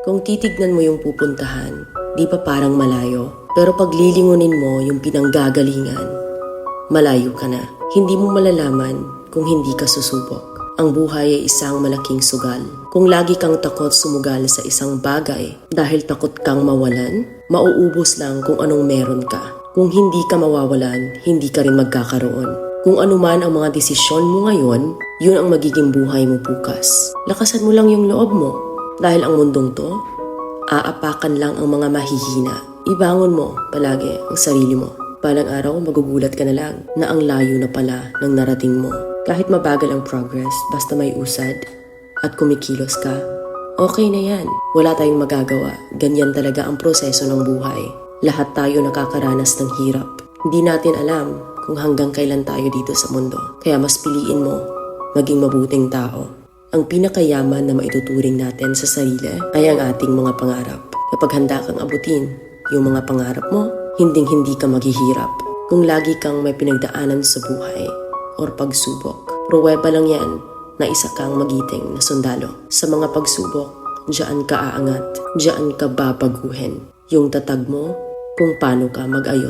Kung titignan mo yung pupuntahan, di ba parang malayo? Pero pag lilingunin mo yung pinanggagalingan, malayo ka na. Hindi mo malalaman kung hindi ka susubok. Ang buhay ay isang malaking sugal. Kung lagi kang takot sumugal sa isang bagay dahil takot kang mawalan, mauubos lang kung anong meron ka. Kung hindi ka mawawalan, hindi ka rin magkakaroon. Kung ano man ang mga desisyon mo ngayon, yun ang magiging buhay mo bukas. Lakasan mo lang yung loob mo. Dahil ang mundong to, aapakan lang ang mga mahihina. Ibangon mo palagi ang sarili mo. Balang araw, magugulat ka na lang na ang layo na pala ng narating mo. Kahit mabagal ang progress, basta may usad at kumikilos ka, okay na yan. Wala tayong magagawa. Ganyan talaga ang proseso ng buhay. Lahat tayo nakakaranas ng hirap. Hindi natin alam kung hanggang kailan tayo dito sa mundo. Kaya mas piliin mo maging mabuting tao. Ang pinakayaman na maituturing natin sa sarili ay ang ating mga pangarap. Kapag handa kang abutin yung mga pangarap mo, hinding-hindi ka maghihirap. Kung lagi kang may pinagdaanan sa buhay or pagsubok, pruweba lang yan na isa kang magiting na sundalo. Sa mga pagsubok, diyan ka aangat, diyan ka babaguhin. Yung tatag mo kung paano ka mag-ayos